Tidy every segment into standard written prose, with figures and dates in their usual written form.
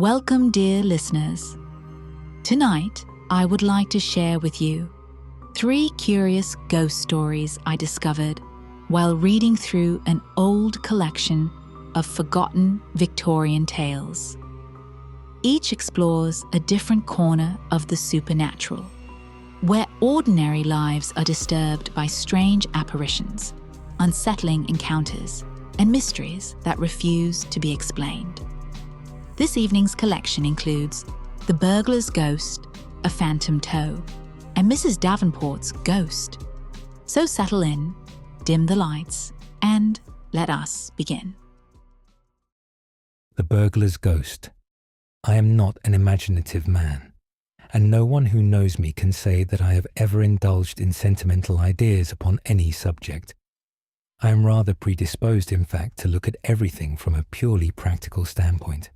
Welcome, dear listeners. Tonight, I would like to share with you 3 curious ghost stories I discovered while reading through an old collection of forgotten Victorian tales. Each explores a different corner of the supernatural, where ordinary lives are disturbed by strange apparitions, unsettling encounters, and mysteries that refuse to be explained. This evening's collection includes The Burglar's Ghost, A Phantom Toe, and Mrs. Davenport's Ghost. So settle in, dim the lights, and let us begin. The Burglar's Ghost. I am not an imaginative man, and no one who knows me can say that I have ever indulged in sentimental ideas upon any subject. I am rather predisposed, in fact, to look at everything from a purely practical standpoint.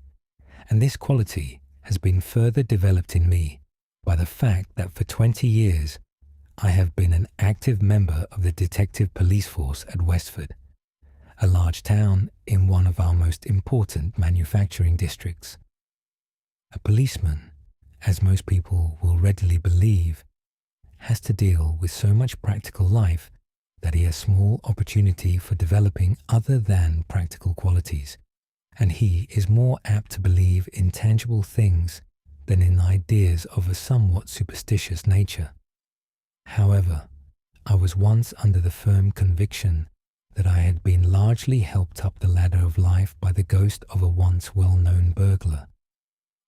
And this quality has been further developed in me by the fact that for 20 years I have been an active member of the detective police force at Westford, a large town in one of our most important manufacturing districts. A policeman, as most people will readily believe, has to deal with so much practical life that he has small opportunity for developing other than practical qualities, and he is more apt to believe in tangible things than in ideas of a somewhat superstitious nature. However, I was once under the firm conviction that I had been largely helped up the ladder of life by the ghost of a once well-known burglar.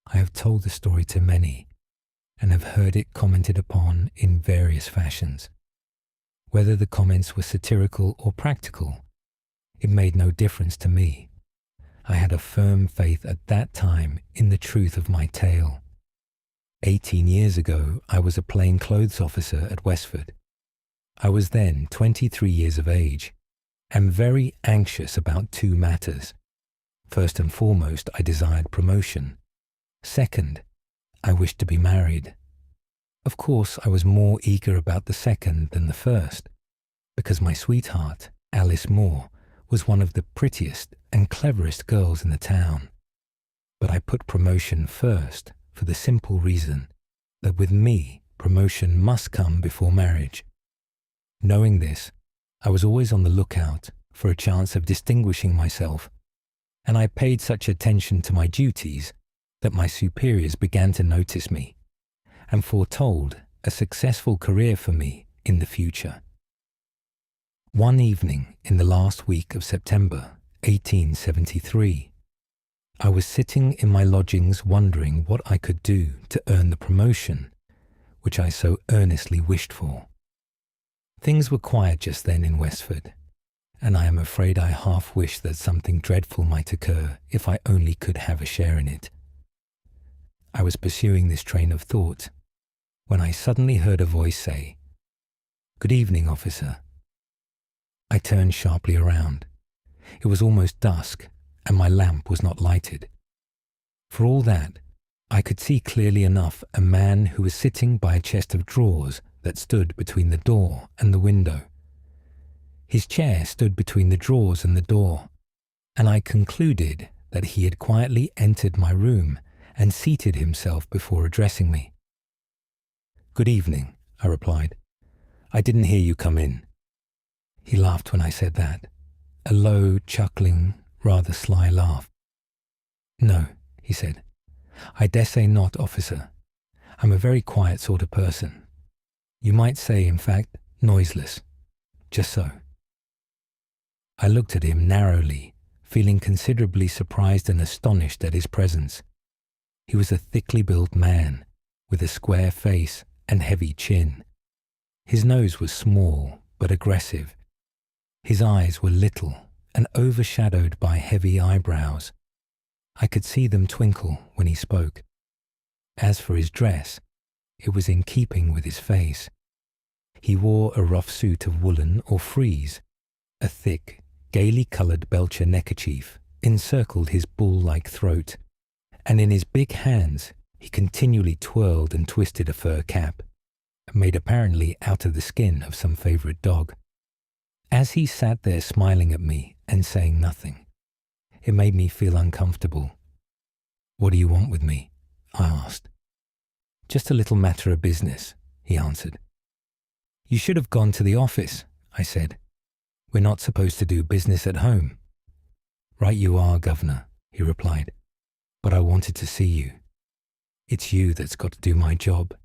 I have told the story to many, and have heard it commented upon in various fashions. Whether the comments were satirical or practical, it made no difference to me. I had a firm faith at that time in the truth of my tale. 18 years ago, I was a plainclothes officer at Westford. I was then 23 years of age, and very anxious about 2 matters. First and foremost, I desired promotion. Second, I wished to be married. Of course, I was more eager about the second than the first, because my sweetheart, Alice Moore, was one of the prettiest and cleverest girls in the town. But I put promotion first for the simple reason that with me, promotion must come before marriage. Knowing this, I was always on the lookout for a chance of distinguishing myself, and I paid such attention to my duties that my superiors began to notice me and foretold a successful career for me in the future. One evening in the last week of September 1873, I was sitting in my lodgings wondering what I could do to earn the promotion which I so earnestly wished for. Things were quiet just then in Westford, and I am afraid I half wished that something dreadful might occur if I only could have a share in it. I was pursuing this train of thought when I suddenly heard a voice say, "Good evening, officer." I turned sharply around. It was almost dusk, and my lamp was not lighted. For all that, I could see clearly enough a man who was sitting by a chest of drawers that stood between the door and the window. His chair stood between the drawers and the door, and I concluded that he had quietly entered my room and seated himself before addressing me. "Good evening," I replied. "I didn't hear you come in." He laughed when I said that, a low, chuckling, rather sly laugh. "No," he said, "I dare say not, officer. I'm a very quiet sort of person. You might say, in fact, noiseless. Just so." I looked at him narrowly, feeling considerably surprised and astonished at his presence. He was a thickly built man, with a square face and heavy chin. His nose was small, but aggressive. His eyes were little and overshadowed by heavy eyebrows. I could see them twinkle when he spoke. As for his dress, it was in keeping with his face. He wore a rough suit of woolen or frieze. A thick, gaily coloured Belcher neckerchief encircled his bull-like throat, and in his big hands he continually twirled and twisted a fur cap, made apparently out of the skin of some favourite dog. As he sat there smiling at me and saying nothing, it made me feel uncomfortable. "What do you want with me?" I asked. "Just a little matter of business," he answered. "You should have gone to the office," I said. "We're not supposed to do business at home." "Right you are, Governor," he replied. "But I wanted to see you. It's you that's got to do my job.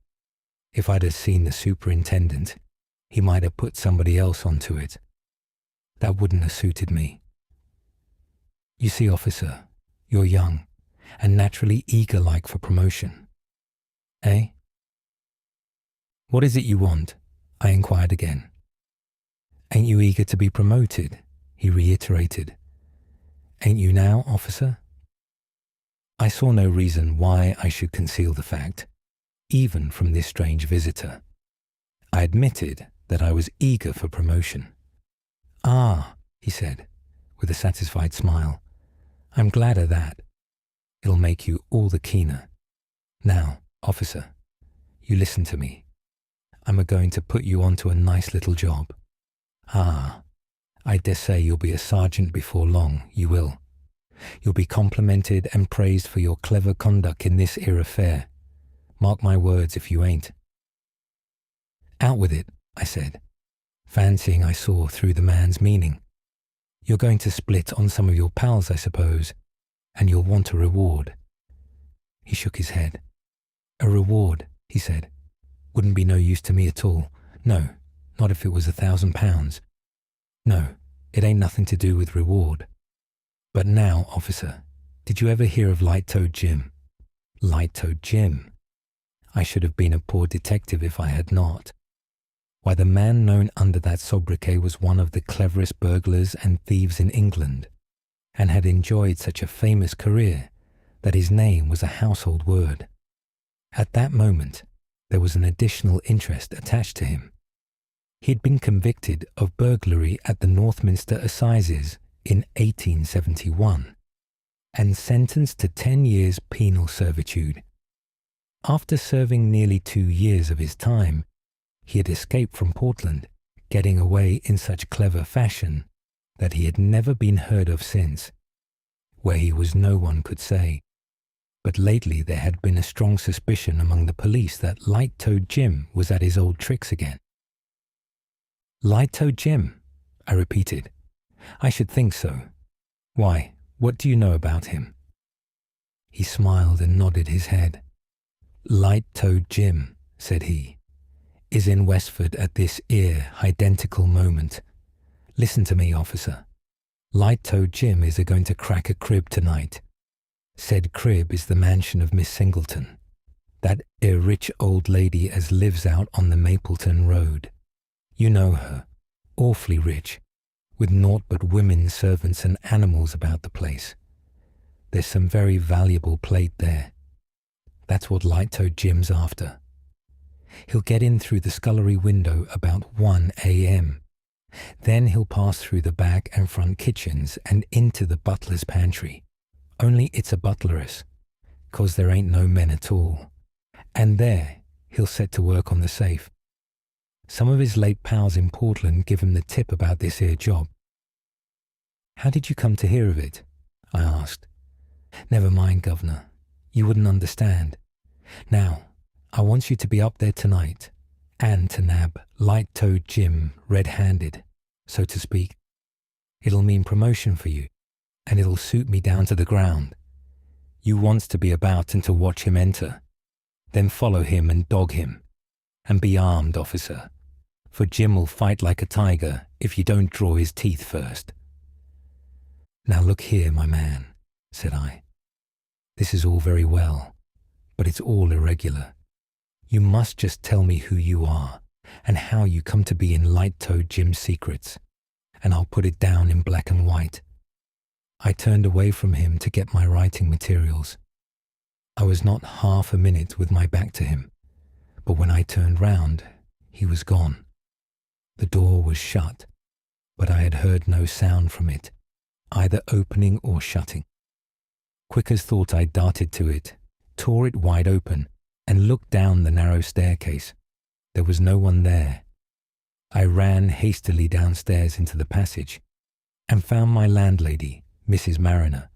If I'd have seen the superintendent, he might have put somebody else onto it. That wouldn't have suited me. You see, officer, you're young and naturally eager-like for promotion. Eh?" "What is it you want?" I inquired again. "Ain't you eager to be promoted?" he reiterated. "Ain't you now, officer?" I saw no reason why I should conceal the fact, even from this strange visitor. I admitted that I was eager for promotion. "Ah," he said, with a satisfied smile, "I'm glad of that. It'll make you all the keener. Now, officer, you listen to me. I'm a-going to put you onto a nice little job. Ah, I dessay you'll be a sergeant before long, you will. You'll be complimented and praised for your clever conduct in this 'ere affair. Mark my words if you ain't." "Out with it," I said, fancying I saw through the man's meaning. "You're going to split on some of your pals, I suppose, and you'll want a reward." He shook his head. "A reward," he said, "wouldn't be no use to me at all. No, not if it was £1,000. No, it ain't nothing to do with reward. But now, officer, did you ever hear of Light-Toed Jim?" Light-Toed Jim? I should have been a poor detective if I had not. Why, the man known under that sobriquet was one of the cleverest burglars and thieves in England, and had enjoyed such a famous career that his name was a household word. At that moment, there was an additional interest attached to him. He had been convicted of burglary at the Northminster Assizes in 1871 and sentenced to 10 years penal servitude. After serving nearly 2 years of his time, he had escaped from Portland, getting away in such clever fashion that he had never been heard of since. Where he was no one could say, but lately there had been a strong suspicion among the police that Light-Toed Jim was at his old tricks again. "Light-Toed Jim?" I repeated. "I should think so. Why, what do you know about him?" He smiled and nodded his head. "Light-Toed Jim," said he, "is in Westford at this 'ere identical moment. Listen to me, officer. Light-Toed Jim is a-going to crack a crib tonight. Said crib is the mansion of Miss Singleton, that 'ere rich old lady as lives out on the Mapleton Road. You know her, awfully rich, with naught but women servants and animals about the place. There's some very valuable plate there. That's what Light-Toed Jim's after. He'll get in through the scullery window about 1 a.m. Then he'll pass through the back and front kitchens and into the butler's pantry. Only it's a butleress, 'cause there ain't no men at all. And there he'll set to work on the safe. Some of his late pals in Portland give him the tip about this here job." "How did you come to hear of it?" I asked. "Never mind, Governor. You wouldn't understand. Now, I want you to be up there tonight, and to nab Light-Toed Jim red-handed, so to speak. It'll mean promotion for you, and it'll suit me down to the ground. You wants to be about and to watch him enter, then follow him and dog him. And be armed, officer, for Jim'll fight like a tiger if you don't draw his teeth first." "Now look here, my man," said I. "This is all very well, but it's all irregular. You must just tell me who you are and how you come to be in Light-Toed Jim's secrets, and I'll put it down in black and white." I turned away from him to get my writing materials. I was not half a minute with my back to him, but when I turned round, he was gone. The door was shut, but I had heard no sound from it, either opening or shutting. Quick as thought, I darted to it, tore it wide open, and looked down the narrow staircase. There was no one there. I ran hastily downstairs into the passage, and found my landlady, Mrs. Mariner,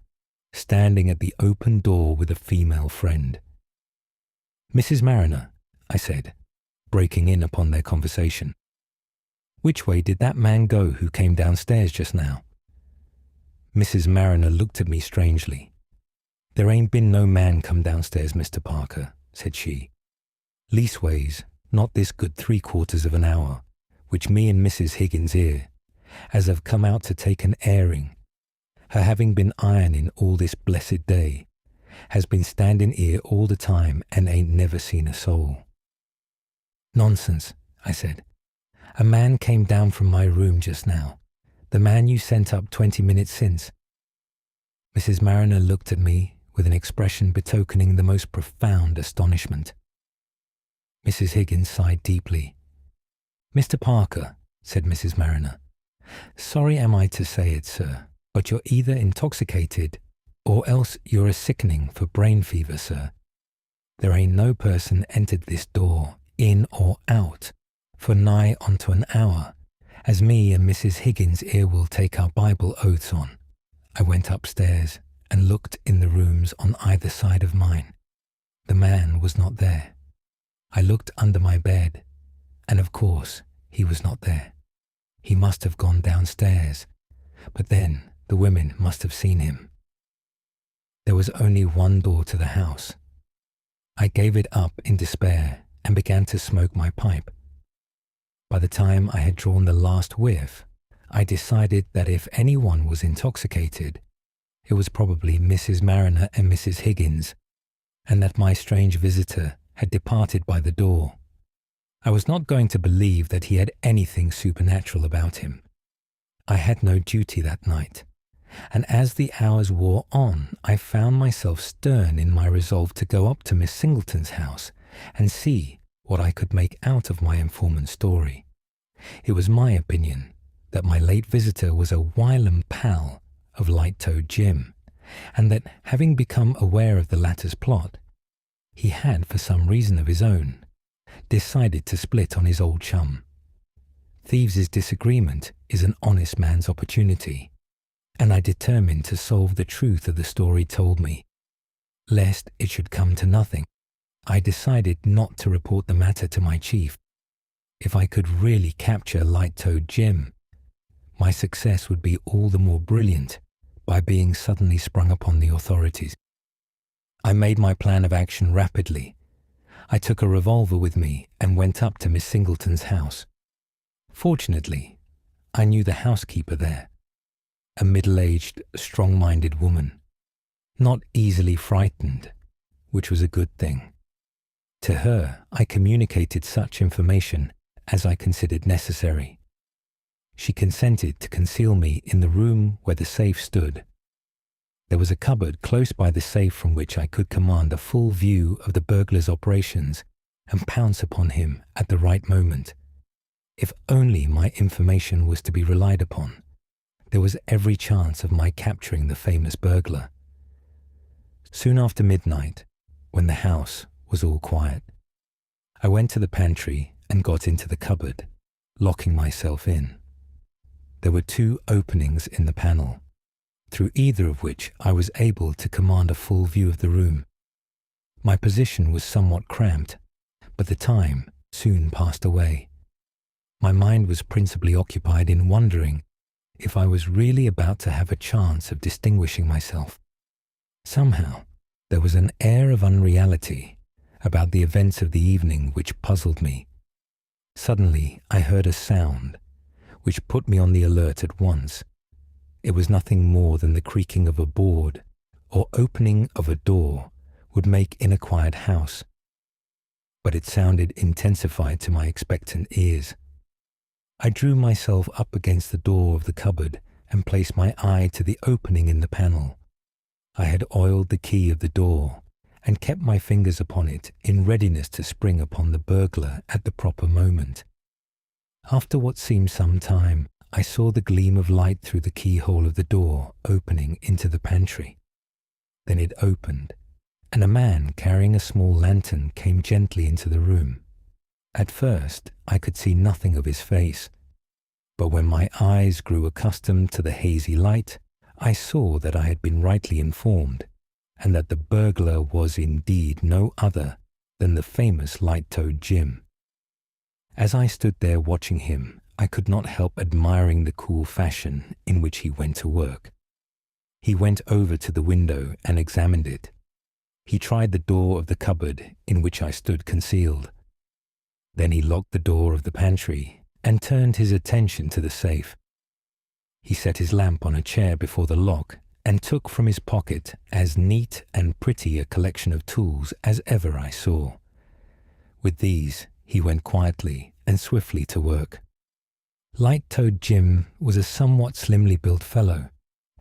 standing at the open door with a female friend. "Mrs. Mariner," I said, breaking in upon their conversation. "Which way did that man go who came downstairs just now?" Mrs. Mariner looked at me strangely. "There ain't been no man come downstairs, Mr. Parker," said she. "Leastways, not this good 3/4 of an hour, which me and Mrs. Higgins here, as have come out to take an airing, her having been ironing all this blessed day, has been standing here all the time and ain't never seen a soul." "Nonsense," I said. "A man came down from my room just now, the man you sent up 20 minutes since." Mrs. Mariner looked at me with an expression betokening the most profound astonishment. Mrs. Higgins sighed deeply. "Mr. Parker," said Mrs. Mariner, "sorry am I to say it, sir, but you're either intoxicated or else you're a sickening for brain fever, sir. There ain't no person entered this door, in or out, for nigh onto an hour, as me and Mrs. Higgins here will take our Bible oaths on." I went upstairs and looked in the rooms on either side of mine. The man was not there. I looked under my bed, and of course he was not there. He must have gone downstairs, but then the women must have seen him. There was only one door to the house. I gave it up in despair and began to smoke my pipe. By the time I had drawn the last whiff, I decided that if anyone was intoxicated, it was probably Mrs. Mariner and Mrs. Higgins, and that my strange visitor had departed by the door. I was not going to believe that he had anything supernatural about him. I had no duty that night, and as the hours wore on, I found myself stern in my resolve to go up to Miss Singleton's house and see what I could make out of my informant's story. It was my opinion that my late visitor was a whilom pal of Light-Toed Jim, and that, having become aware of the latter's plot, he had, for some reason of his own, decided to split on his old chum. Thieves' disagreement is an honest man's opportunity, and I determined to solve the truth of the story told me. Lest it should come to nothing, I decided not to report the matter to my chief. If I could really capture Light-Toed Jim, my success would be all the more brilliant by being suddenly sprung upon the authorities. I made my plan of action rapidly. I took a revolver with me and went up to Miss Singleton's house. Fortunately, I knew the housekeeper there, a middle-aged, strong-minded woman, not easily frightened, which was a good thing. To her, I communicated such information as I considered necessary. She consented to conceal me in the room where the safe stood. There was a cupboard close by the safe from which I could command a full view of the burglar's operations and pounce upon him at the right moment. If only my information was to be relied upon, there was every chance of my capturing the famous burglar. Soon after midnight, when the house was all quiet, I went to the pantry and got into the cupboard, locking myself in. There were 2 openings in the panel, through either of which I was able to command a full view of the room. My position was somewhat cramped, but the time soon passed away. My mind was principally occupied in wondering if I was really about to have a chance of distinguishing myself. Somehow, there was an air of unreality about the events of the evening which puzzled me. Suddenly, I heard a sound which put me on the alert at once. It was nothing more than the creaking of a board or opening of a door would make in a quiet house, but it sounded intensified to my expectant ears. I drew myself up against the door of the cupboard and placed my eye to the opening in the panel. I had oiled the key of the door and kept my fingers upon it in readiness to spring upon the burglar at the proper moment. After what seemed some time, I saw the gleam of light through the keyhole of the door opening into the pantry. Then it opened, and a man carrying a small lantern came gently into the room. At first, I could see nothing of his face, but when my eyes grew accustomed to the hazy light, I saw that I had been rightly informed, and that the burglar was indeed no other than the famous light-toed Jim. As I stood there watching him, I could not help admiring the cool fashion in which he went to work. He went over to the window and examined it. He tried the door of the cupboard in which I stood concealed. Then he locked the door of the pantry and turned his attention to the safe. He set his lamp on a chair before the lock and took from his pocket as neat and pretty a collection of tools as ever I saw. With these, he went quietly and swiftly to work. Light-toed Jim was a somewhat slimly built fellow,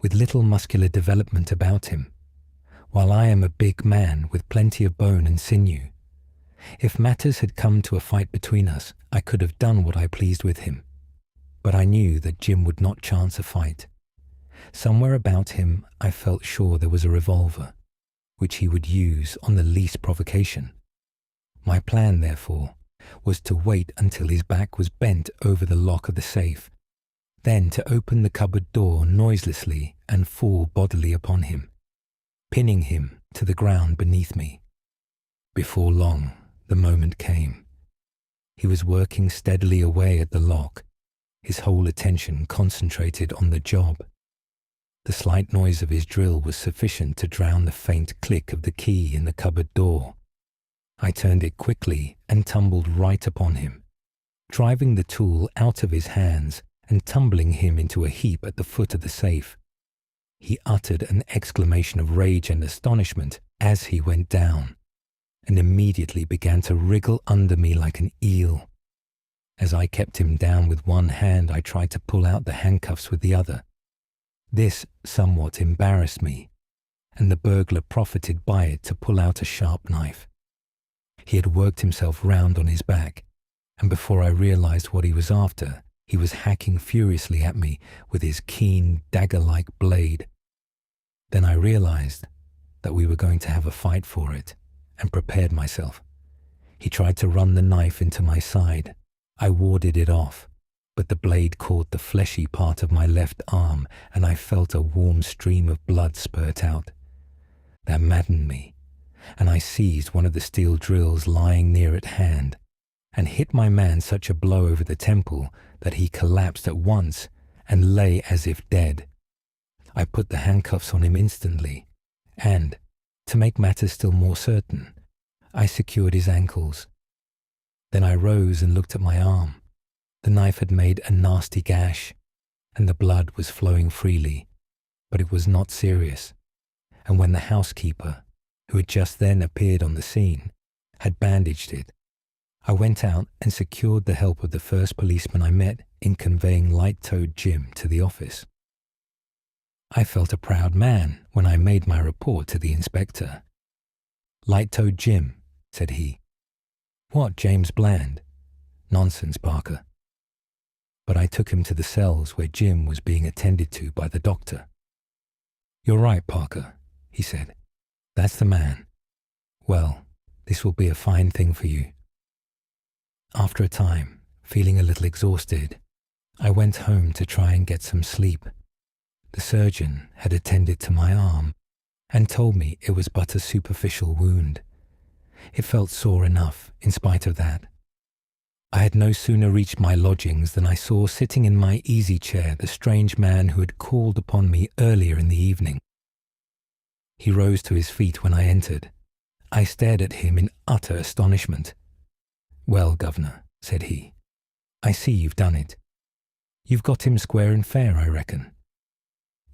with little muscular development about him, while I am a big man with plenty of bone and sinew. If matters had come to a fight between us, I could have done what I pleased with him. But I knew that Jim would not chance a fight. Somewhere about him I felt sure there was a revolver, which he would use on the least provocation. My plan, therefore, was to wait until his back was bent over the lock of the safe, then to open the cupboard door noiselessly and fall bodily upon him, pinning him to the ground beneath me. Before long, the moment came. He was working steadily away at the lock, his whole attention concentrated on the job. The slight noise of his drill was sufficient to drown the faint click of the key in the cupboard door. I turned it quickly and tumbled right upon him, driving the tool out of his hands and tumbling him into a heap at the foot of the safe. He uttered an exclamation of rage and astonishment as he went down, and immediately began to wriggle under me like an eel. As I kept him down with one hand, I tried to pull out the handcuffs with the other. This somewhat embarrassed me, and the burglar profited by it to pull out a sharp knife. He had worked himself round on his back, and before I realized what he was after, he was hacking furiously at me with his keen, dagger-like blade. Then I realized that we were going to have a fight for it, and prepared myself. He tried to run the knife into my side. I warded it off, but the blade caught the fleshy part of my left arm, and I felt a warm stream of blood spurt out. That maddened me, and I seized one of the steel drills lying near at hand, and hit my man such a blow over the temple that he collapsed at once and lay as if dead. I put the handcuffs on him instantly, and, to make matters still more certain, I secured his ankles. Then I rose and looked at my arm. The knife had made a nasty gash, and the blood was flowing freely, but it was not serious. And when the housekeeper, who had just then appeared on the scene, had bandaged it, I went out and secured the help of the first policeman I met in conveying Light-toed Jim to the office. I felt a proud man when I made my report to the inspector. "Light-toed Jim," said he. "What, James Bland? Nonsense, Parker." But I took him to the cells where Jim was being attended to by the doctor. "You're right, Parker," he said. "That's the man. Well, this will be a fine thing for you." After a time, feeling a little exhausted, I went home to try and get some sleep. The surgeon had attended to my arm and told me it was but a superficial wound. It felt sore enough in spite of that. I had no sooner reached my lodgings than I saw sitting in my easy chair the strange man who had called upon me earlier in the evening. He rose to his feet when I entered. I stared at him in utter astonishment. "Well, Governor," said he, "I see you've done it. You've got him square and fair, I reckon."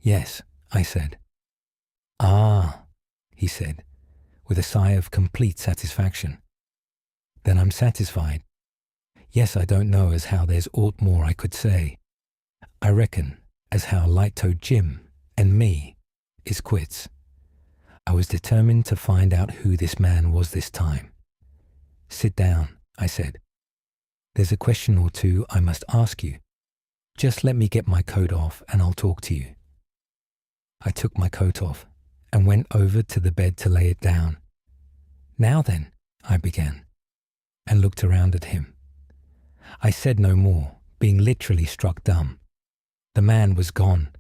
"Yes," I said. "Ah," he said, with a sigh of complete satisfaction. "Then I'm satisfied. Yes, I don't know as how there's aught more I could say. I reckon as how Light-toed Jim and me is quits." I was determined to find out who this man was this time. "Sit down," I said. "There's a question or two I must ask you. Just let me get my coat off and I'll talk to you." I took my coat off and went over to the bed to lay it down. "Now then," I began, and looked around at him. I said no more, being literally struck dumb. The man was gone.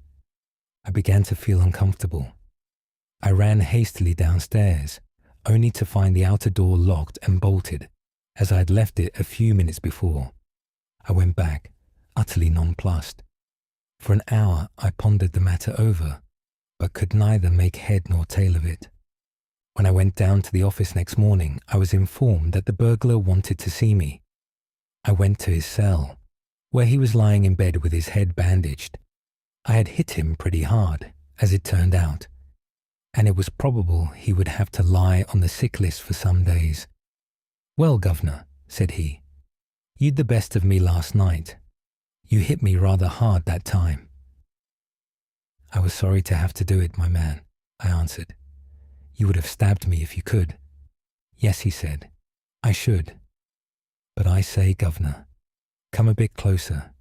I began to feel uncomfortable. I ran hastily downstairs, only to find the outer door locked and bolted, as I had left it a few minutes before. I went back, utterly nonplussed. For an hour I pondered the matter over, but could neither make head nor tail of it. When I went down to the office next morning, I was informed that the burglar wanted to see me. I went to his cell, where he was lying in bed with his head bandaged. I had hit him pretty hard, as it turned out, and it was probable he would have to lie on the sick list for some days. "Well, Governor," said he, "you'd the best of me last night. You hit me rather hard that time." "I was sorry to have to do it, my man," I answered. "You would have stabbed me if you could." "Yes," he said, "I should. But I say, Governor, come a bit closer.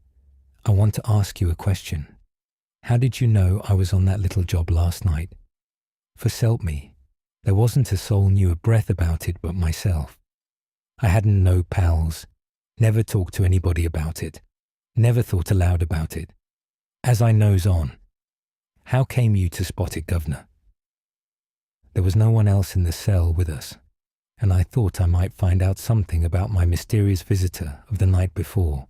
I want to ask you a question. How did you know I was on that little job last night? For s'help me, there wasn't a soul knew a breath about it but myself. I hadn't no pals, never talked to anybody about it, never thought aloud about it. As I nose on, how came you to spot it, Governor?" There was no one else in the cell with us, and I thought I might find out something about my mysterious visitor of the night before.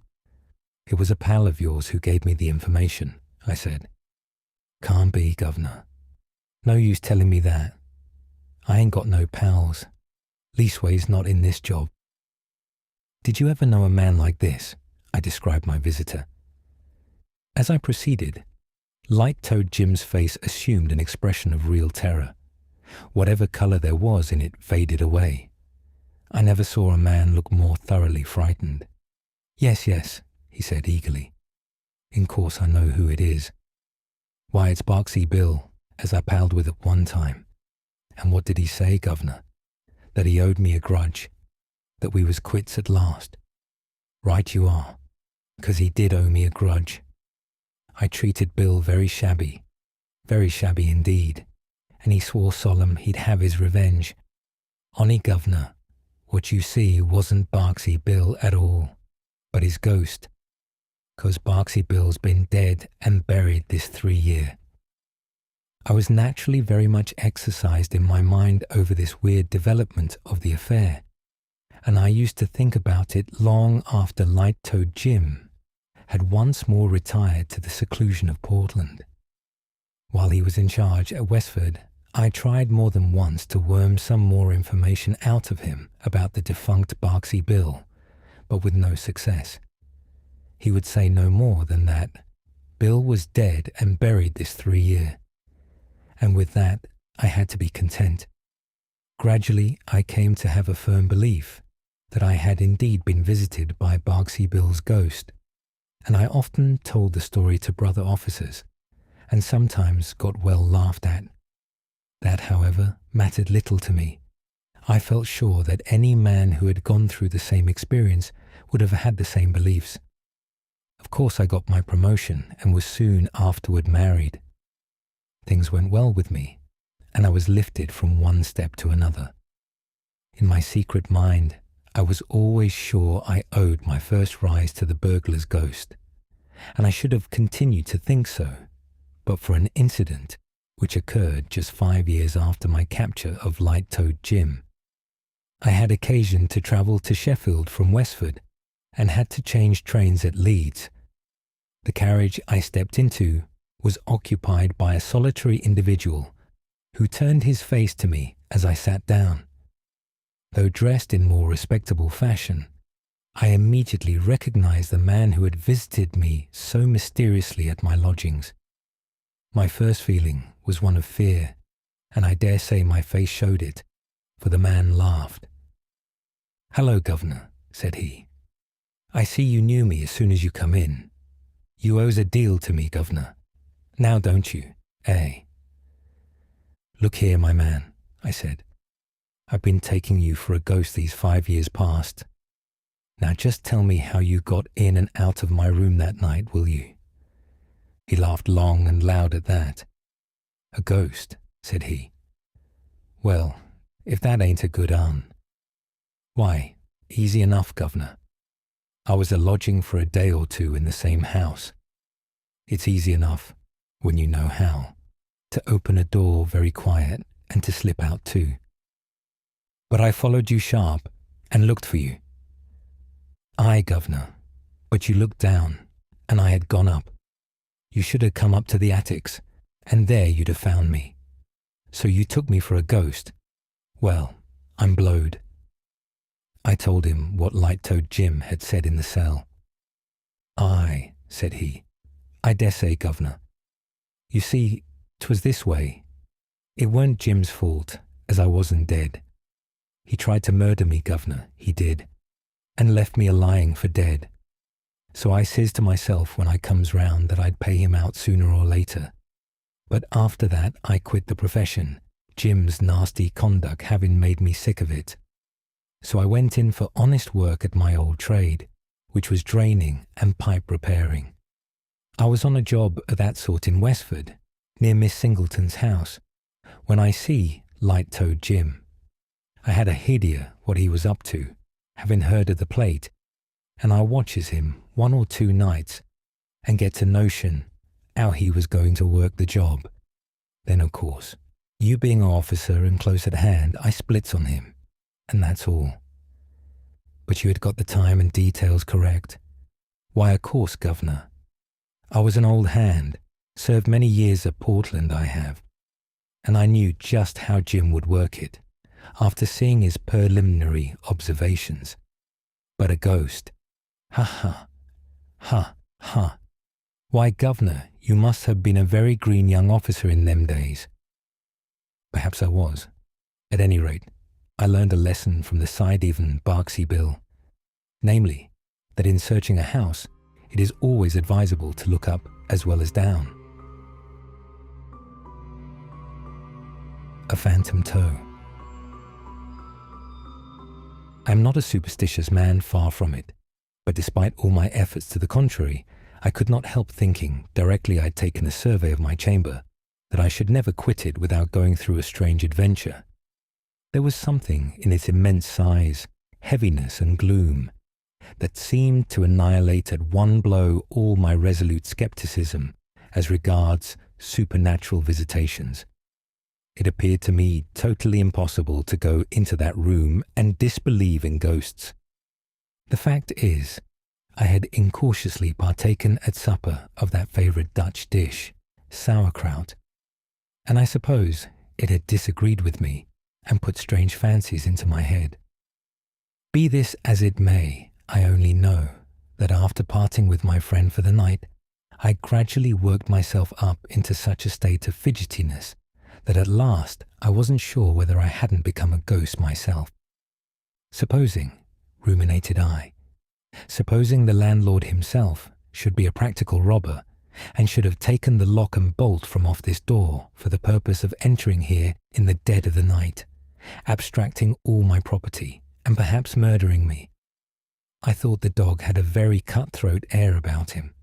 "It was a pal of yours who gave me the information," I said. "Can't be, Governor. No use telling me that. I ain't got no pals. Leastways not in this job." "Did you ever know a man like this?" I described my visitor. As I proceeded, Light-Toed Jim's face assumed an expression of real terror. Whatever colour there was in it faded away. I never saw a man look more thoroughly frightened. Yes, he said eagerly. "In course I know who it is. Why, it's Barksy Bill, as I palled with at one time. And what did he say, Governor? That he owed me a grudge, that we was quits at last. Right you are, 'cause he did owe me a grudge. I treated Bill very shabby indeed, and he swore solemn he'd have his revenge. Only, Governor, what you see wasn't Barksy Bill at all, but his ghost, 'cause Barksy Bill's been dead and buried this 3 year. I was naturally very much exercised in my mind over this weird development of the affair, and I used to think about it long after Light-Toed Jim had once more retired to the seclusion of Portland. While he was in charge at Westford, I tried more than once to worm some more information out of him about the defunct Barksy Bill, but with no success. He would say no more than that Bill was dead and buried this 3 year, and with that I had to be content. Gradually I came to have a firm belief that I had indeed been visited by Barksy Bill's ghost, and I often told the story to brother officers, and sometimes got well laughed at. That, however, mattered little to me. I felt sure that any man who had gone through the same experience would have had the same beliefs. Of course I got my promotion and was soon afterward married. Things went well with me, and I was lifted from one step to another. In my secret mind, I was always sure I owed my first rise to the burglar's ghost, and I should have continued to think so, but for an incident which occurred just 5 years after my capture of Light-Toed Jim. I had occasion to travel to Sheffield from Westford and had to change trains at Leeds. The carriage I stepped into was occupied by a solitary individual who turned his face to me as I sat down. Though dressed in more respectable fashion, I immediately recognized the man who had visited me so mysteriously at my lodgings. My first feeling was one of fear, and I dare say my face showed it, for the man laughed. "Hello, Governor," said he. "I see you knew me as soon as you come in. You owes a deal to me, Governor. Now don't you, eh?" "Look here, my man," I said. "I've been taking you for a ghost these 5 years past. Now just tell me how you got in and out of my room that night, will you?" He laughed long and loud at that. "A ghost," said he. "Well, if that ain't a good un. Why, easy enough, Governor. I was a lodging for a day or two in the same house. It's easy enough. when you know how, to open a door very quiet and to slip out too. But I followed you sharp and looked for you. Aye, governor, but you looked down, and I had gone up. You should have come up to the attics, and there you'd have found me. So you took me for a ghost. Well, I'm blowed. I told him what light-toed Jim had said in the cell. Aye, said he, I dessay, governor. You see, 'twas this way. It weren't Jim's fault, as I wasn't dead. He tried to murder me, governor, he did, and left me a-lying for dead. So I says to myself when I comes round that I'd pay him out sooner or later. But after that I quit the profession, Jim's nasty conduct having made me sick of it. So I went in for honest work at my old trade, which was draining and pipe repairing. I was on a job of that sort in Westford, near Miss Singleton's house, when I see light-toed Jim. I had a idea what he was up to, having heard of the plate, and I watches him 1 or 2 nights and gets a notion how he was going to work the job. Then, of course, you being an officer and close at hand, I splits on him, and that's all. But you had got the time and details correct. Why, of course, governor. I was an old hand, served many years at Portland I have, and I knew just how Jim would work it, after seeing his preliminary observations. But a ghost. Ha ha. Ha ha. Why, governor, you must have been a very green young officer in them days. Perhaps I was. At any rate, I learned a lesson from the side-even Barksy Bill, namely, that in searching a house, it is always advisable to look up as well as down. A phantom toe. I am not a superstitious man, far from it, but despite all my efforts to the contrary, I could not help thinking, directly I had taken a survey of my chamber, that I should never quit it without going through a strange adventure. There was something in its immense size, heaviness and gloom, that seemed to annihilate at one blow all my resolute skepticism as regards supernatural visitations. It appeared to me totally impossible to go into that room and disbelieve in ghosts. The fact is, I had incautiously partaken at supper of that favourite Dutch dish, sauerkraut, and I suppose it had disagreed with me and put strange fancies into my head. Be this as it may, I only know that after parting with my friend for the night, I gradually worked myself up into such a state of fidgetiness that at last I wasn't sure whether I hadn't become a ghost myself. Supposing, ruminated I, supposing the landlord himself should be a practical robber and should have taken the lock and bolt from off this door for the purpose of entering here in the dead of the night, abstracting all my property and perhaps murdering me. I thought the dog had a very cutthroat air about him.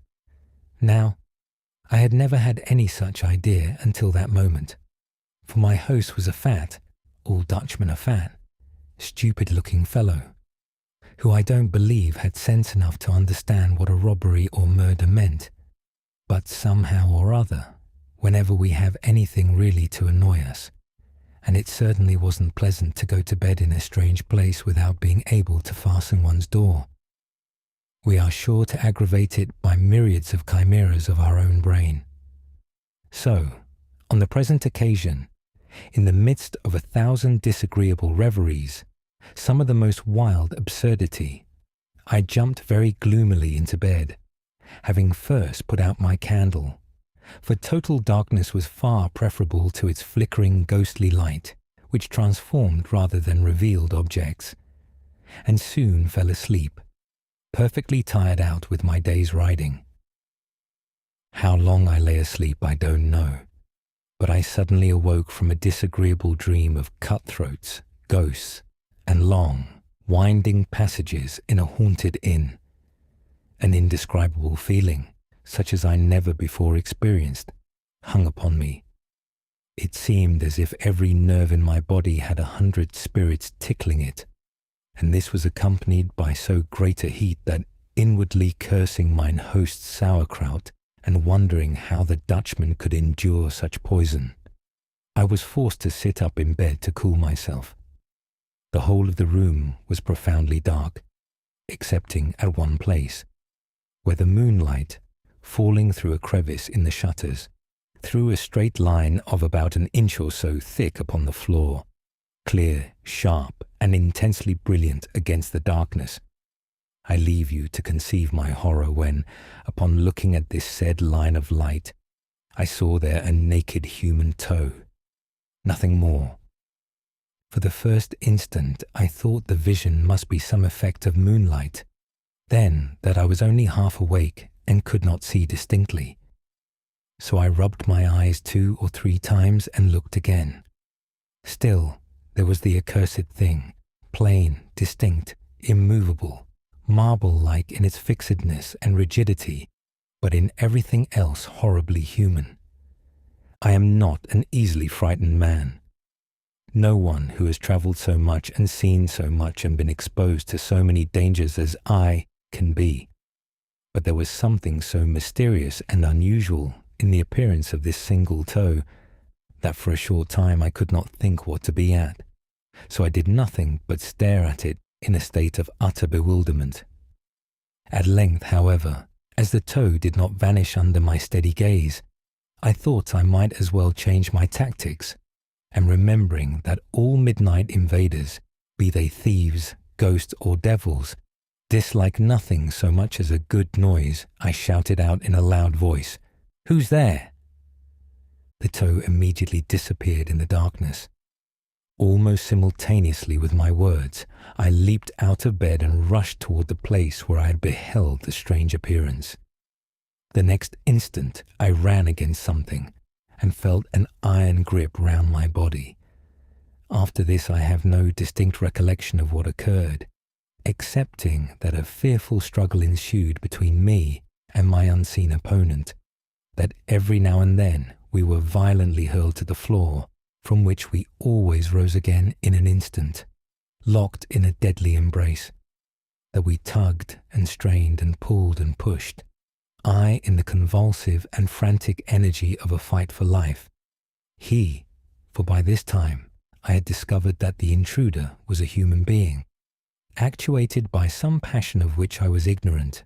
Now, I had never had any such idea until that moment, for my host was a fat, all Dutchmen are fat, stupid-looking fellow, who I don't believe had sense enough to understand what a robbery or murder meant. But somehow or other, whenever we have anything really to annoy us, and it certainly wasn't pleasant to go to bed in a strange place without being able to fasten one's door, we are sure to aggravate it by myriads of chimeras of our own brain. So, on the present occasion, in the midst of 1,000 disagreeable reveries, some of the most wild absurdity, I jumped very gloomily into bed, having first put out my candle, for total darkness was far preferable to its flickering ghostly light, which transformed rather than revealed objects, and soon fell asleep, perfectly tired out with my day's riding. How long I lay asleep I don't know, but I suddenly awoke from a disagreeable dream of cutthroats, ghosts, and long, winding passages in a haunted inn. An indescribable feeling, such as I never before experienced, hung upon me. It seemed as if every nerve in my body had 100 spirits tickling it, and this was accompanied by so great a heat that, inwardly cursing mine host's sauerkraut and wondering how the Dutchman could endure such poison. I was forced to sit up in bed to cool myself. The whole of the room was profoundly dark, excepting at one place, where the moonlight, falling through a crevice in the shutters, threw a straight line of about an inch or so thick upon the floor, clear, sharp, and intensely brilliant against the darkness. I leave you to conceive my horror when, upon looking at this said line of light, I saw there a naked human toe. Nothing more. For the first instant I thought the vision must be some effect of moonlight, then that I was only half awake and could not see distinctly. So I rubbed my eyes 2 or 3 times and looked again. Still, there was the accursed thing, plain, distinct, immovable, marble-like in its fixedness and rigidity, but in everything else horribly human. I am not an easily frightened man. No one who has travelled so much and seen so much and been exposed to so many dangers as I can be. But there was something so mysterious and unusual in the appearance of this single toe that for a short time I could not think what to be at, so I did nothing but stare at it in a state of utter bewilderment. At length, however, as the toe did not vanish under my steady gaze, I thought I might as well change my tactics, and remembering that all midnight invaders, be they thieves, ghosts, or devils, dislike nothing so much as a good noise, I shouted out in a loud voice, "Who's there?" The toe immediately disappeared in the darkness. Almost simultaneously with my words, I leaped out of bed and rushed toward the place where I had beheld the strange appearance. The next instant I ran against something and felt an iron grip round my body. After this I have no distinct recollection of what occurred, excepting that a fearful struggle ensued between me and my unseen opponent, that every now and then we were violently hurled to the floor, from which we always rose again in an instant, locked in a deadly embrace, that we tugged and strained and pulled and pushed, I in the convulsive and frantic energy of a fight for life, he, for by this time I had discovered that the intruder was a human being, actuated by some passion of which I was ignorant,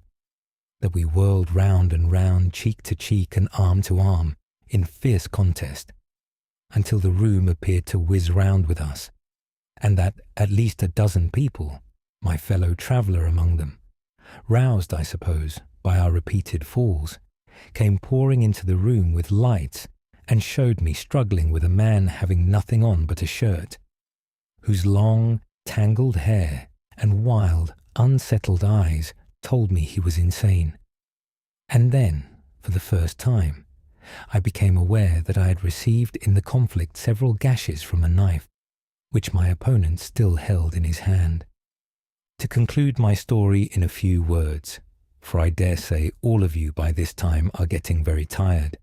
that we whirled round and round, cheek to cheek and arm to arm, in fierce contest, until the room appeared to whiz round with us, and that at least a dozen people, my fellow traveller among them, roused, I suppose, by our repeated falls, came pouring into the room with lights and showed me struggling with a man having nothing on but a shirt, whose long, tangled hair and wild, unsettled eyes told me he was insane. And then, for the first time, I became aware that I had received in the conflict several gashes from a knife, which my opponent still held in his hand. To conclude my story in a few words, for I dare say all of you by this time are getting very tired,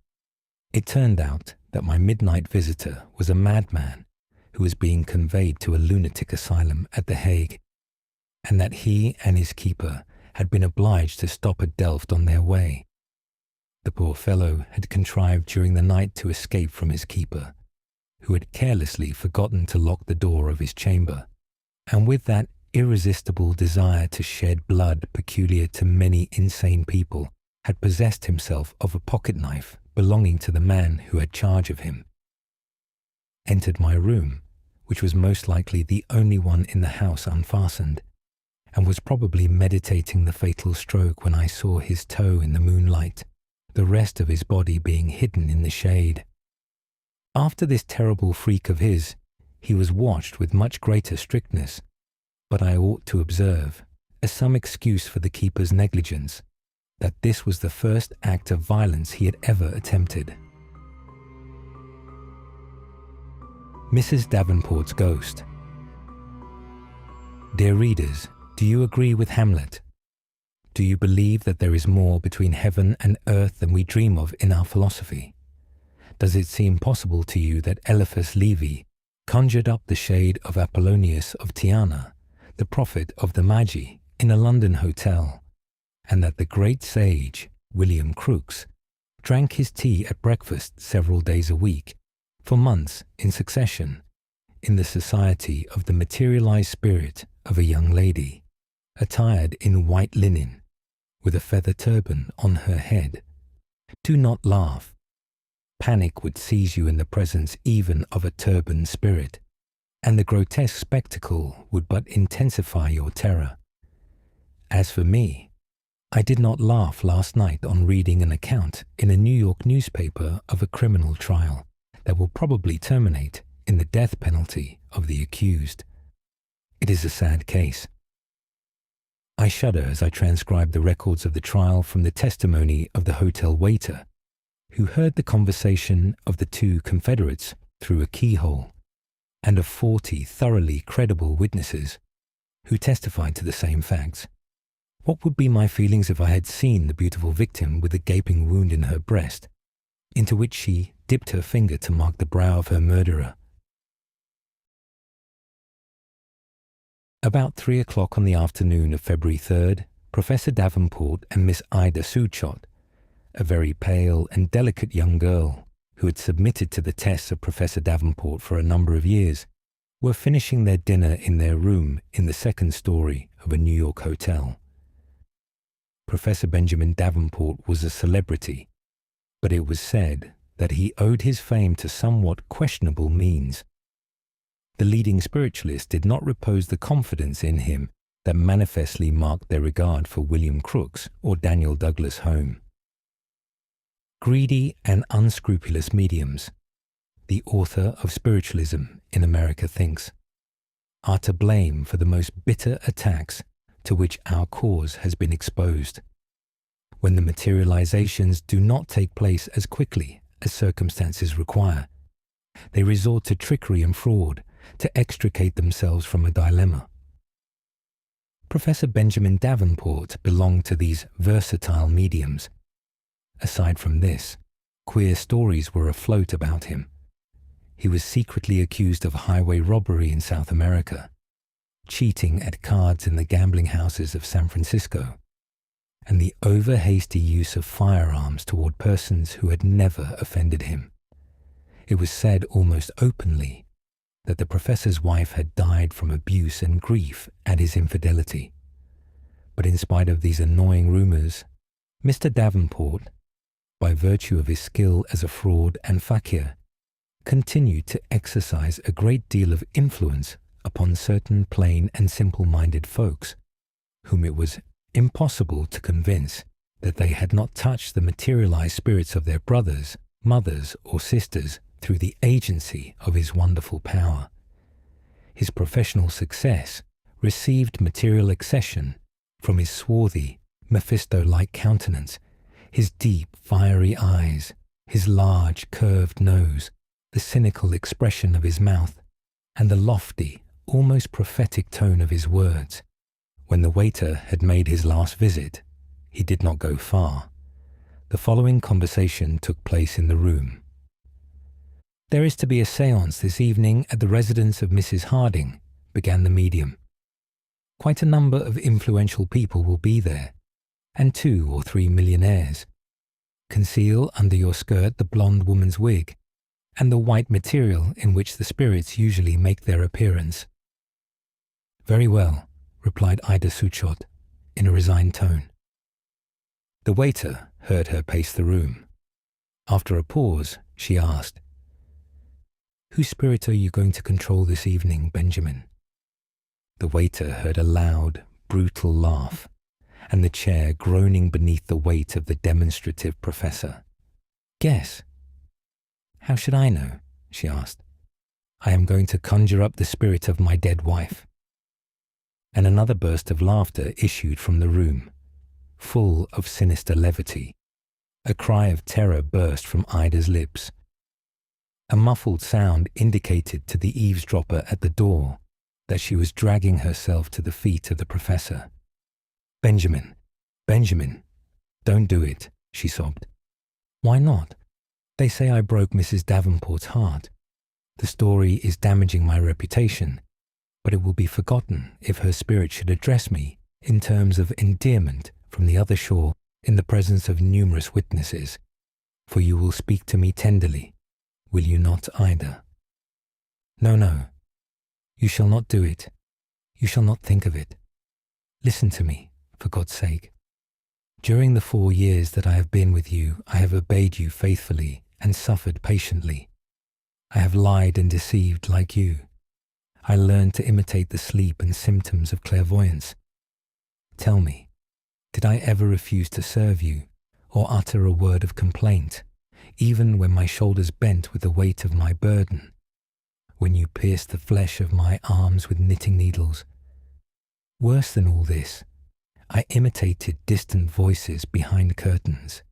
it turned out that my midnight visitor was a madman who was being conveyed to a lunatic asylum at The Hague, and that he and his keeper had been obliged to stop at Delft on their way. The poor fellow had contrived during the night to escape from his keeper, who had carelessly forgotten to lock the door of his chamber, and with that irresistible desire to shed blood peculiar to many insane people, had possessed himself of a pocket-knife belonging to the man who had charge of him, entered my room, which was most likely the only one in the house unfastened, and was probably meditating the fatal stroke when I saw his toe in the moonlight, the rest of his body being hidden in the shade. After this terrible freak of his, he was watched with much greater strictness, but I ought to observe, as some excuse for the keeper's negligence, that this was the first act of violence he had ever attempted. Mrs. Davenport's Ghost. Dear readers, do you agree with Hamlet? Do you believe that there is more between heaven and earth than we dream of in our philosophy? Does it seem possible to you that Eliphas Levi conjured up the shade of Apollonius of Tyana, the prophet of the Magi, in a London hotel, and that the great sage, William Crookes, drank his tea at breakfast several days a week, for months in succession, in the society of the materialized spirit of a young lady, attired in white linen, with a feather turban on her head. Do not laugh. Panic would seize you in the presence even of a turbaned spirit, and the grotesque spectacle would but intensify your terror. As for me, I did not laugh last night on reading an account in a New York newspaper of a criminal trial that will probably terminate in the death penalty of the accused. It is a sad case. I shudder as I transcribe the records of the trial from the testimony of the hotel waiter, who heard the conversation of the two confederates through a keyhole, and of 40 thoroughly credible witnesses who testified to the same facts. What would be my feelings if I had seen the beautiful victim with a gaping wound in her breast, into which she dipped her finger to mark the brow of her murderer? About 3 o'clock on the afternoon of February 3rd, Professor Davenport and Miss Ida Souchot, a very pale and delicate young girl who had submitted to the tests of Professor Davenport for a number of years, were finishing their dinner in their room in the second story of a New York hotel. Professor Benjamin Davenport was a celebrity, but it was said that he owed his fame to somewhat questionable means. The leading spiritualists did not repose the confidence in him that manifestly marked their regard for William Crookes or Daniel Douglas Home. Greedy and unscrupulous mediums, the author of Spiritualism in America thinks, are to blame for the most bitter attacks to which our cause has been exposed. When the materializations do not take place as quickly as circumstances require, they resort to trickery and fraud to extricate themselves from a dilemma. Professor Benjamin Davenport belonged to these versatile mediums. Aside from this, queer stories were afloat about him. He was secretly accused of highway robbery in South America, cheating at cards in the gambling houses of San Francisco, and the over-hasty use of firearms toward persons who had never offended him. It was said almost openly that the professor's wife had died from abuse and grief at his infidelity. But in spite of these annoying rumors, Mr. Davenport, by virtue of his skill as a fraud and fakir, continued to exercise a great deal of influence upon certain plain and simple-minded folks, whom it was impossible to convince that they had not touched the materialized spirits of their brothers, mothers, or sisters through the agency of his wonderful power. His professional success received material accession from his swarthy, Mephisto-like countenance, his deep, fiery eyes, his large, curved nose, the cynical expression of his mouth, and the lofty, almost prophetic tone of his words. When the waiter had made his last visit, he did not go far. The following conversation took place in the room. "There is to be a séance this evening at the residence of Mrs. Harding," began the medium. "Quite a number of influential people will be there, and 2 or 3 millionaires. Conceal under your skirt the blonde woman's wig, and the white material in which the spirits usually make their appearance." "Very well," replied Ida Souchot in a resigned tone. The waiter heard her pace the room. After a pause, she asked, "Whose spirit are you going to control this evening, Benjamin?" The waiter heard a loud, brutal laugh, and the chair groaning beneath the weight of the demonstrative professor. "Guess." "How should I know?" she asked. "I am going to conjure up the spirit of my dead wife." And another burst of laughter issued from the room, full of sinister levity. A cry of terror burst from Ida's lips. A muffled sound indicated to the eavesdropper at the door that she was dragging herself to the feet of the professor. "Benjamin, Benjamin, don't do it," she sobbed. "Why not? They say I broke Mrs. Davenport's heart. The story is damaging my reputation, but it will be forgotten if her spirit should address me in terms of endearment from the other shore in the presence of numerous witnesses. For you will speak to me tenderly, will you not, Ida? No, no, you shall not do it. You shall not think of it. Listen to me, for God's sake. During the 4 years that I have been with you, I have obeyed you faithfully and suffered patiently. I have lied and deceived like you. I learned to imitate the sleep and symptoms of clairvoyance. Tell me, did I ever refuse to serve you or utter a word of complaint, even when my shoulders bent with the weight of my burden, when you pierced the flesh of my arms with knitting needles? Worse than all this, I imitated distant voices behind curtains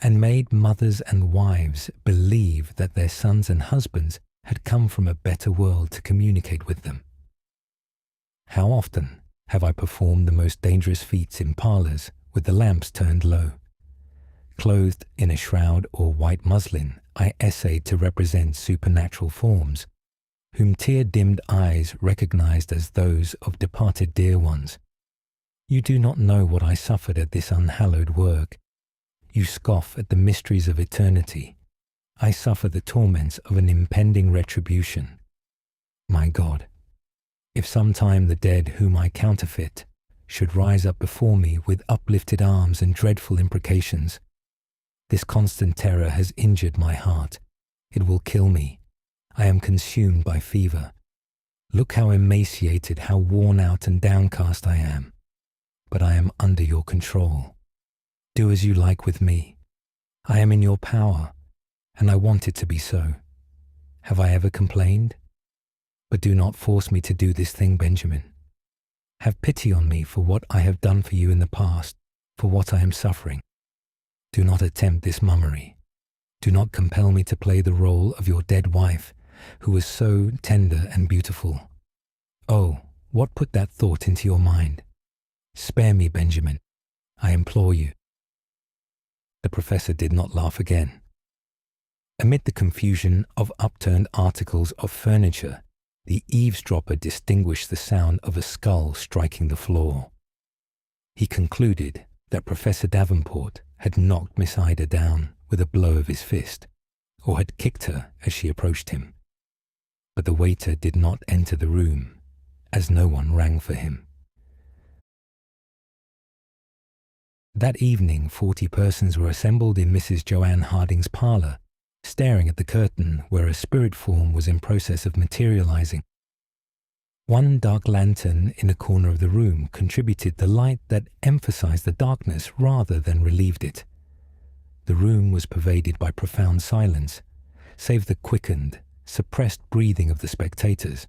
and made mothers and wives believe that their sons and husbands had come from a better world to communicate with them. How often have I performed the most dangerous feats in parlours with the lamps turned low? Clothed in a shroud or white muslin, I essayed to represent supernatural forms, whom tear-dimmed eyes recognized as those of departed dear ones. You do not know what I suffered at this unhallowed work. You scoff at the mysteries of eternity. I suffer the torments of an impending retribution. My God, if sometime the dead whom I counterfeit should rise up before me with uplifted arms and dreadful imprecations, this constant terror has injured my heart. It will kill me. I am consumed by fever. Look how emaciated, how worn out and downcast I am. But I am under your control. Do as you like with me. I am in your power, and I want it to be so. Have I ever complained? But do not force me to do this thing, Benjamin. Have pity on me for what I have done for you in the past, for what I am suffering. Do not attempt this mummery. Do not compel me to play the role of your dead wife, who was so tender and beautiful. Oh, what put that thought into your mind? Spare me, Benjamin, I implore you. The professor did not laugh again. Amid the confusion of upturned articles of furniture, the eavesdropper distinguished the sound of a skull striking the floor. He concluded that Professor Davenport had knocked Miss Ida down with a blow of his fist, or had kicked her as she approached him. But the waiter did not enter the room, as no one rang for him. That evening 40 persons were assembled in Mrs. Joanne Harding's parlour, staring at the curtain where a spirit form was in process of materializing. One dark lantern in a corner of the room contributed the light that emphasized the darkness rather than relieved it. The room was pervaded by profound silence, save the quickened, suppressed breathing of the spectators.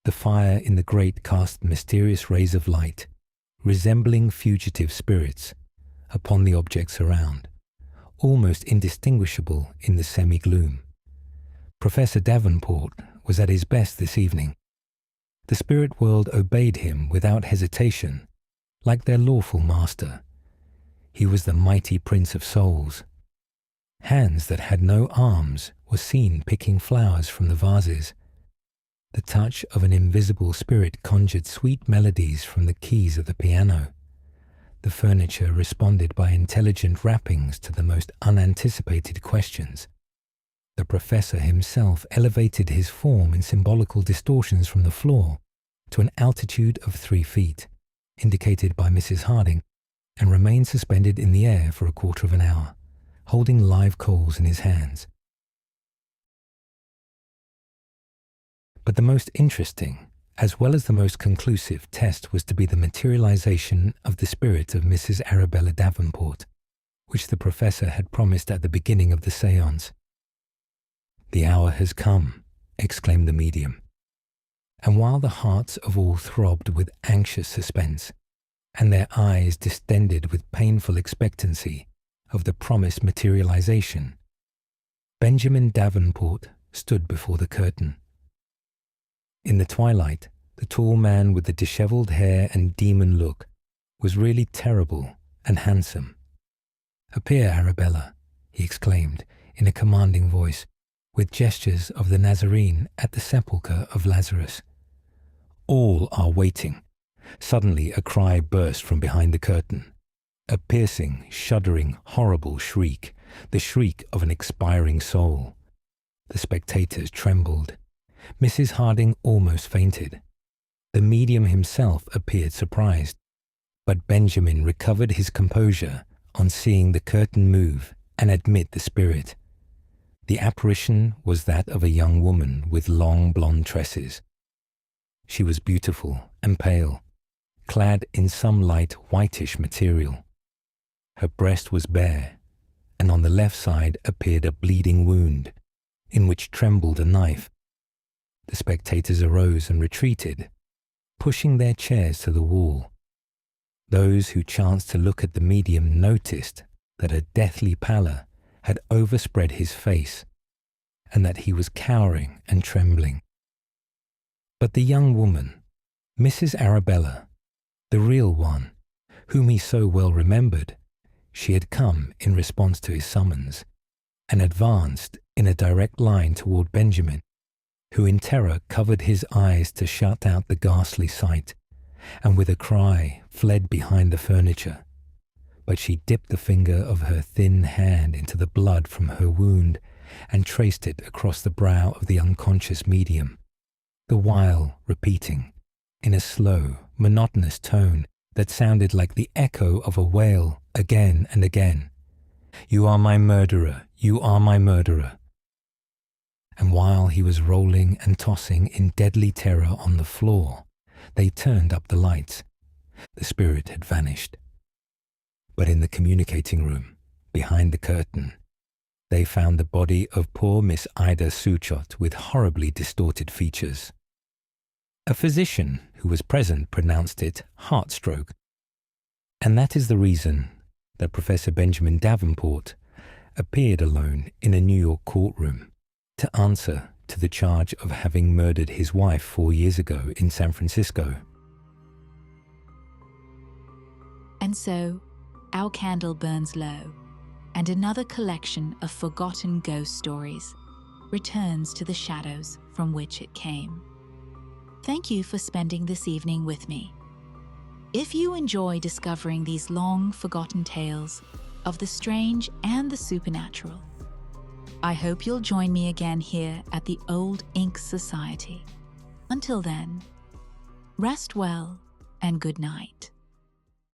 The fire in the grate cast mysterious rays of light, resembling fugitive spirits, upon the objects around, almost indistinguishable in the semi-gloom. Professor Davenport was at his best this evening. The spirit world obeyed him without hesitation, like their lawful master. He was the mighty prince of souls. Hands that had no arms were seen picking flowers from the vases. The touch of an invisible spirit conjured sweet melodies from the keys of the piano. The furniture responded by intelligent rappings to the most unanticipated questions. The professor himself elevated his form in symbolical distortions from the floor to an altitude of 3 feet, indicated by Mrs. Harding, and remained suspended in the air for a quarter of an hour, holding live coals in his hands. But the most interesting, as well as the most conclusive test was to be the materialization of the spirit of Mrs. Arabella Davenport, which the professor had promised at the beginning of the séance. "The hour has come," exclaimed the medium. And while the hearts of all throbbed with anxious suspense, and their eyes distended with painful expectancy of the promised materialization, Benjamin Davenport stood before the curtain. In the twilight, the tall man with the dishevelled hair and demon look was really terrible and handsome. "Appear, Arabella," he exclaimed in a commanding voice, with gestures of the Nazarene at the sepulchre of Lazarus. All are waiting. Suddenly a cry burst from behind the curtain. A piercing, shuddering, horrible shriek, the shriek of an expiring soul. The spectators trembled. Mrs. Harding almost fainted. The medium himself appeared surprised, but Benjamin recovered his composure on seeing the curtain move and admit the spirit. The apparition was that of a young woman with long blonde tresses. She was beautiful and pale, clad in some light whitish material. Her breast was bare, and on the left side appeared a bleeding wound, in which trembled a knife. The spectators arose and retreated, pushing their chairs to the wall. Those who chanced to look at the medium noticed that a deathly pallor had overspread his face, and that he was cowering and trembling. But the young woman, Mrs. Arabella, the real one, whom he so well remembered, she had come in response to his summons, and advanced in a direct line toward Benjamin, who in terror covered his eyes to shut out the ghastly sight, and with a cry fled behind the furniture. But she dipped the finger of her thin hand into the blood from her wound and traced it across the brow of the unconscious medium, the while repeating, in a slow, monotonous tone that sounded like the echo of a wail again and again, "You are my murderer, you are my murderer." And while he was rolling and tossing in deadly terror on the floor, they turned up the lights. The spirit had vanished. But in the communicating room, behind the curtain, they found the body of poor Miss Ida Souchot with horribly distorted features. A physician who was present pronounced it heart stroke, and that is the reason that Professor Benjamin Davenport appeared alone in a New York courtroom to answer to the charge of having murdered his wife 4 years ago in San Francisco. And so, our candle burns low, and another collection of forgotten ghost stories returns to the shadows from which it came. Thank you for spending this evening with me. If you enjoy discovering these long forgotten tales of the strange and the supernatural, I hope you'll join me again here at the Old Ink Society. Until then, rest well and good night.